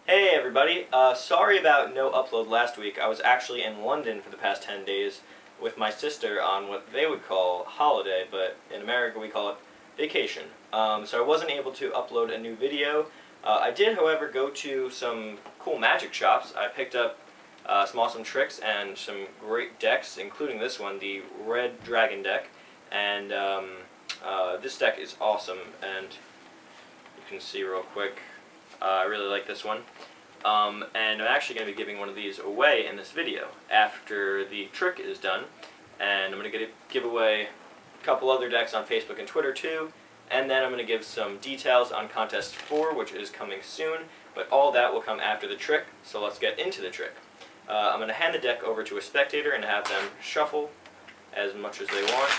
Hey everybody, sorry about no upload last week. I was actually in London for the past 10 days with my sister on what they would call holiday, but in America we call it vacation. So I wasn't able to upload a new video. I did, however, go to some cool magic shops. I picked up some awesome tricks and some great decks, including this one, the Red Dragon deck. And this deck is awesome, and you can see real quick. I really like this one. And I'm actually going to be giving one of these away in this video after the trick is done. And I'm going to give away a couple other decks on Facebook and Twitter too. And then I'm going to give some details on Contest 4, which is coming soon. But all that will come after the trick, so let's get into the trick. I'm going to hand the deck over to a spectator and have them shuffle as much as they want.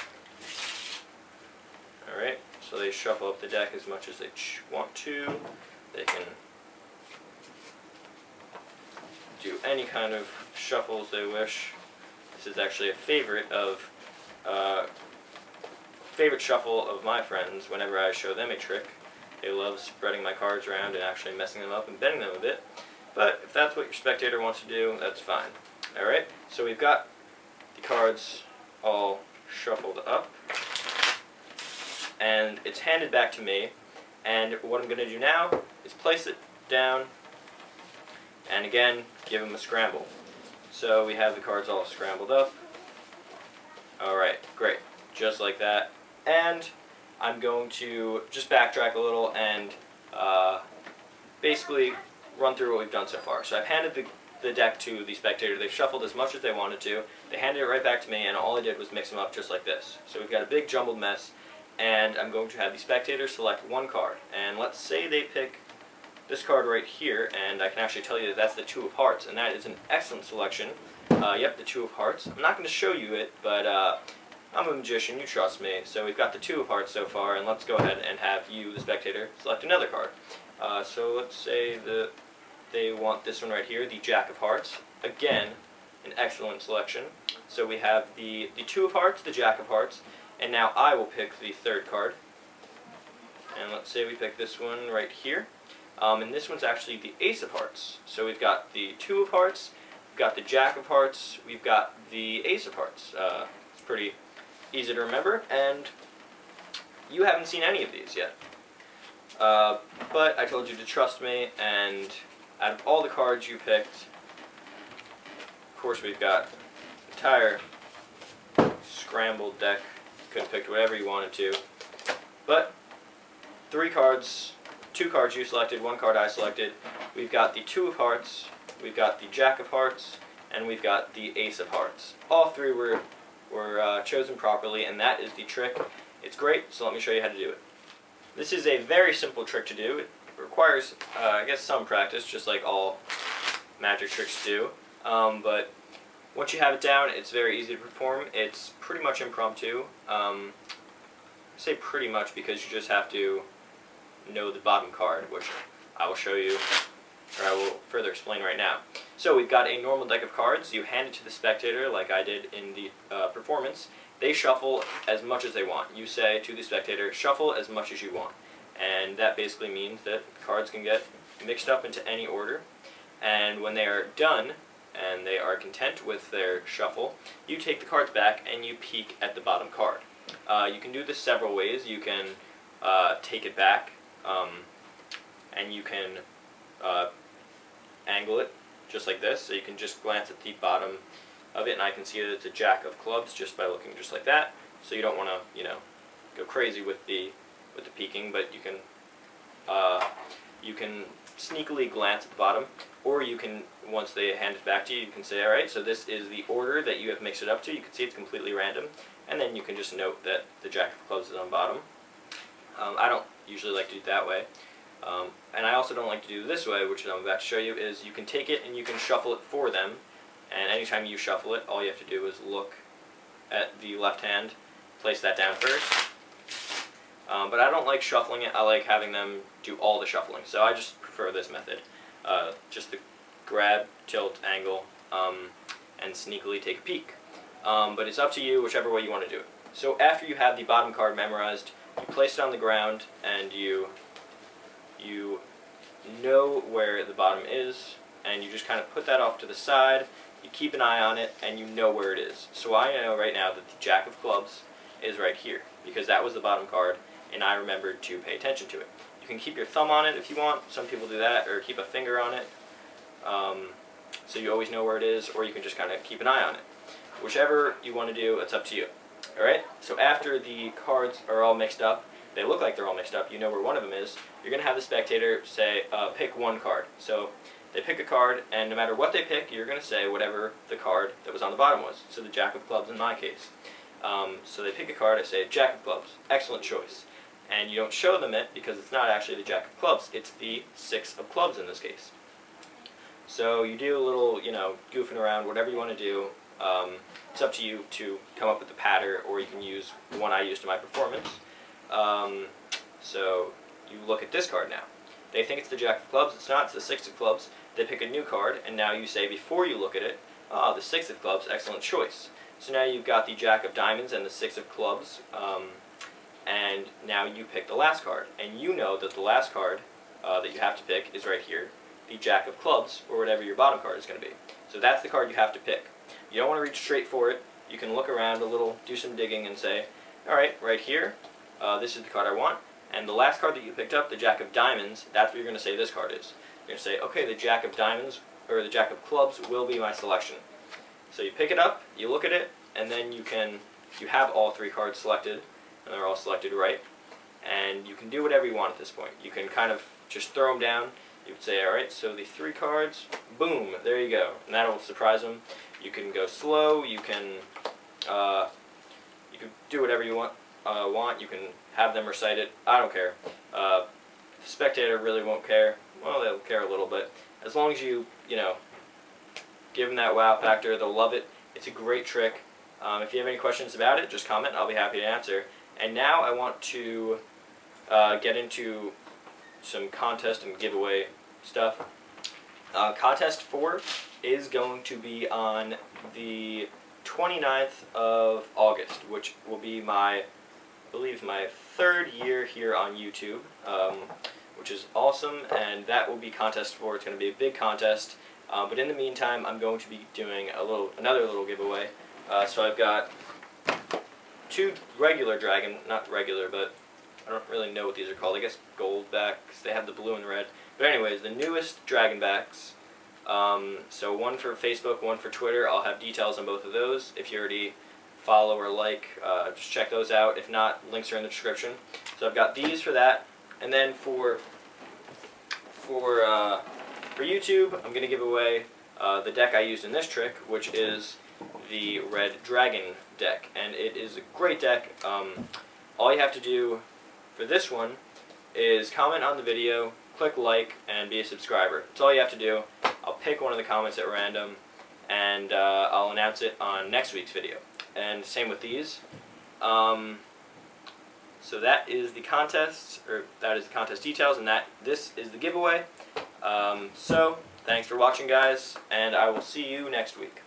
Alright, so they shuffle up the deck as much as they want to. They can do any kind of shuffles they wish. This is actually a favorite shuffle of my friends. Whenever I show them a trick, they love spreading my cards around and actually messing them up and bending them a bit. But if that's what your spectator wants to do, that's fine. Alright, so we've got the cards all shuffled up, and it's handed back to me. And what I'm going to do now is place it down and again give them a scramble. So we have the cards all scrambled up. Alright, great. Just like that. And I'm going to just backtrack a little and basically run through what we've done so far. So I've handed the deck to the spectator. They've shuffled as much as they wanted to. They handed it right back to me, and all I did was mix them up just like this. So we've got a big jumbled mess. And I'm going to have the spectator select one card. And let's say they pick this card right here, and I can actually tell you that that's the Two of Hearts, and that is an excellent selection. Yep, the Two of Hearts. I'm not going to show you it, but I'm a magician, you trust me. So we've got the Two of Hearts so far, and let's go ahead and have you, the spectator, select another card. So let's say that they want this one right here, the Jack of Hearts. Again, an excellent selection. So we have the Two of Hearts, the Jack of Hearts. And now I will pick the third card. And let's say we pick this one right here. And this one's actually the Ace of Hearts. So we've got the Two of Hearts, we've got the Jack of Hearts, we've got the Ace of Hearts. It's pretty easy to remember, and you haven't seen any of these yet. But I told you to trust me, and out of all the cards you picked, of course we've got the entire scrambled deck. Could have picked whatever you wanted to, but two cards you selected, one card I selected. We've got the Two of Hearts, we've got the Jack of Hearts, and we've got the Ace of Hearts. All three were chosen properly, and that is the trick. It's great, so let me show you how to do it. This is a very simple trick to do. It requires, I guess, some practice, just like all magic tricks do, but once you have it down, it's very easy to perform. It's pretty much impromptu. I say pretty much because you just have to know the bottom card, which I will show you, or I will further explain right now. So we've got a normal deck of cards. You hand it to the spectator, like I did in the performance. They shuffle as much as they want. You say to the spectator, shuffle as much as you want. And that basically means that cards can get mixed up into any order. And when they are done, and they are content with their shuffle, you take the cards back and you peek at the bottom card. You can do this several ways. You can take it back, and you can angle it just like this, so you can just glance at the bottom of it, and I can see that it's a Jack of Clubs just by looking just like that. So you don't want to, go crazy with the peeking, but you can sneakily glance at the bottom, or you can, once they hand it back to you, you can say, alright, so this is the order that you have mixed it up to. You can see it's completely random, and then you can just note that the Jack of Clubs is on bottom. I don't usually like to do it that way, and I also don't like to do it this way, which I'm about to show you, is you can take it and you can shuffle it for them, and anytime you shuffle it, all you have to do is look at the left hand, place that down first. But I don't like shuffling it. I like having them do all the shuffling. So I just prefer this method. Just the grab, tilt, angle, and sneakily take a peek. But it's up to you, whichever way you want to do it. So after you have the bottom card memorized, you place it on the ground and you know where the bottom is, and you just kind of put that off to the side. You keep an eye on it, and you know where it is. So I know right now that the Jack of Clubs is right here, because that was the bottom card, and I remembered to pay attention to it. You can keep your thumb on it if you want. Some people do that, or keep a finger on it, so you always know where it is, or you can just kind of keep an eye on it. Whichever you want to do, it's up to you. Alright, so after the cards are all mixed up, they look like they're all mixed up, you know where one of them is, you're going to have the spectator say, pick one card. So they pick a card, and no matter what they pick, you're going to say whatever the card that was on the bottom was. So the Jack of Clubs in my case. So they pick a card, I say, Jack of Clubs, excellent choice. And you don't show them it because it's not actually the Jack of Clubs, it's the Six of Clubs in this case. So you do a little, goofing around, whatever you want to do. It's up to you to come up with the pattern, or you can use the one I used in my performance. So you look at this card now. They think it's the Jack of Clubs, it's not, it's the Six of Clubs. They pick a new card, and now you say before you look at it, the Six of Clubs, excellent choice. So now you've got the Jack of Diamonds and the Six of Clubs, and now you pick the last card. And you know that the last card that you have to pick is right here, the Jack of Clubs, or whatever your bottom card is going to be. So that's the card you have to pick. You don't want to reach straight for it. You can look around a little, do some digging, and say, alright, right here, this is the card I want. And the last card that you picked up, the Jack of Diamonds, that's what you're going to say this card is. You're going to say, okay, the Jack of Diamonds, or the Jack of Clubs, will be my selection. So you pick it up, you look at it, and then you have all three cards selected, and they're all selected right, and you can do whatever you want at this point. You can kind of just throw them down. You would say, alright, so the three cards, boom, there you go. And that'll surprise them. You can go slow, you can do whatever you want. You can have them recite it. I don't care. The spectator really won't care. Well, they'll care a little bit. As long as you give them that wow factor, they'll love it. It's a great trick. If you have any questions about it, just comment. I'll be happy to answer. And now I want to get into some contest and giveaway stuff. Contest 4 is going to be on the 29th of August, which will be I believe my 3rd year here on YouTube, which is awesome, and that will be contest 4. It's going to be a big contest, but in the meantime, I'm going to be doing another little giveaway. So I've got 2 regular dragon, not regular, but I don't really know what these are called. I guess gold backs. They have the blue and red. But anyways, the newest dragon backs. So one for Facebook, one for Twitter. I'll have details on both of those. If you already follow or like, just check those out. If not, links are in the description. So I've got these for that. And then for YouTube, I'm going to give away the deck I used in this trick, which is the Red Dragon deck. And it is a great deck. All you have to do for this one is comment on the video, click like, and be a subscriber. That's all you have to do. I'll pick one of the comments at random, and I'll announce it on next week's video. And same with these. So that is the contest, or that is the contest details, and this is the giveaway. So thanks for watching, guys, and I will see you next week.